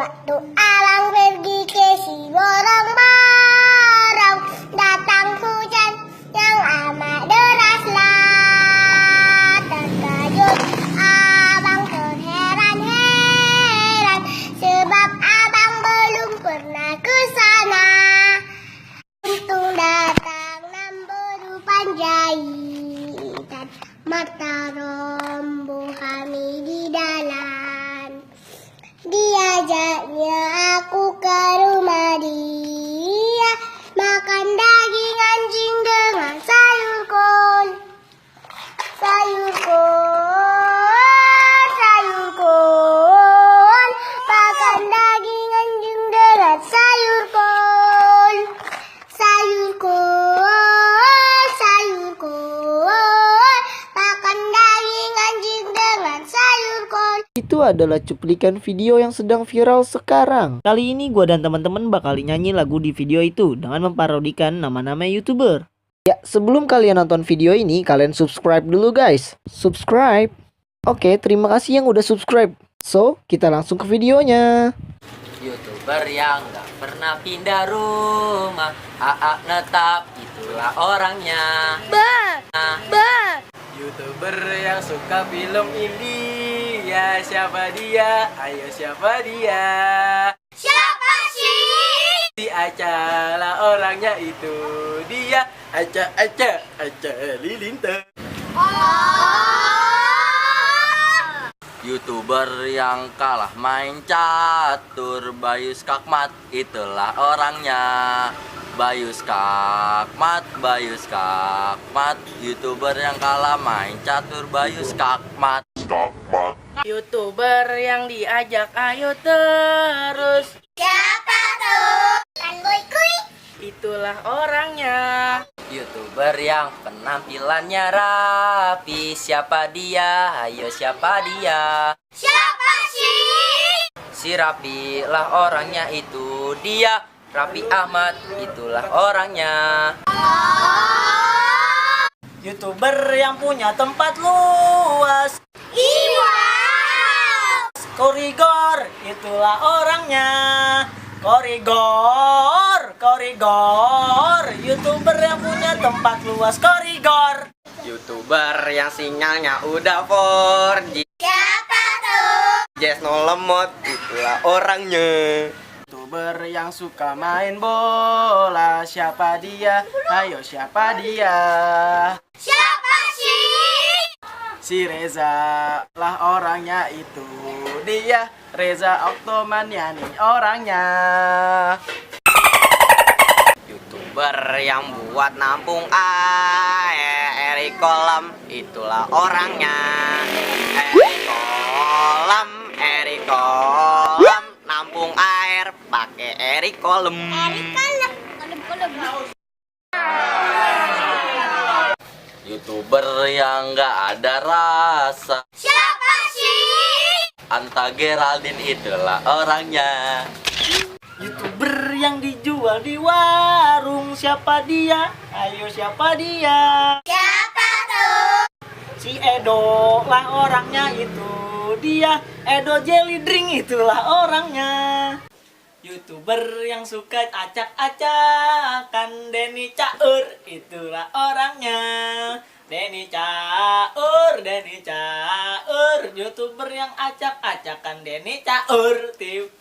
Sewaktu alang pergi ke si borong-borong, datang hujan yang amat deraslah. Terkejut abang terheran-heran, sebab abang belum pernah ke sana. Untung datang namboru panjaitan, mata rombo kami di dalam. Diajaknya aku ke rumah dia, makan daging anjing dengan sayur kol. Sayur kol, sayur kol, makan daging anjing dengan sayur kol. Sayur kol, sayur kol, makan daging anjing dengan sayur kol. Itu adalah cuplikan video yang sedang viral sekarang. Kali ini gue dan teman-teman bakal nyanyi lagu di video itu dengan memparodikan nama-nama YouTuber. Ya, sebelum kalian nonton video ini, kalian subscribe dulu guys. Subscribe. Oke, terima kasih yang udah subscribe. So, kita langsung ke videonya. YouTuber yang gak pernah pindah rumah, AA netap, itulah orangnya. YouTuber yang suka film India, siapa dia? Ayo siapa dia? Siapa sih? Si Aca lah orangnya itu dia. Aca Lilintar. YouTuber yang kalah main catur, Bayu Skakmat, itulah orangnya. Bayu Skakmat, YouTuber yang kalah main catur, Bayu Skakmat. YouTuber yang diajak ayo terus, Siapa tuh? Tanboy kuy. itulah orangnya. YouTuber yang penampilannya rapi, siapa dia? Ayo siapa dia? Siapa sih? Si Rapi lah orangnya itu dia. Rapi Ahmad, itulah orangnya. YouTuber yang punya tempat luas, Wow. Korigor, itulah orangnya. Korigor, YouTuber yang punya tempat luas, Korigor. YouTuber yang sinyalnya udah 4G, Siapa tuh? Jess no lemot, itulah orangnya. YouTuber yang suka main bola, siapa dia? Ayo siapa dia? Siapa sih? Si Reza lah orangnya itu dia. Reza Oktomaniani orangnya. YouTuber yang buat nampung air Eri Kolam, itulah orangnya. Eri Kolam nampung air pakai Eri Kolam. YouTuber yang nggak ada rasa, Siapa sih? Anta Geraldine, itulah orangnya. YouTuber yang dijual di warung, siapa dia? Ayo siapa dia? Siapa tuh? Si Edo lah orangnya itu dia. Edo Jelly Drink, itulah orangnya. YouTuber yang suka acak-acakan, Denny Caur, itulah orangnya. Denny Caur, YouTuber yang acak-acakan, Denny Caur TV.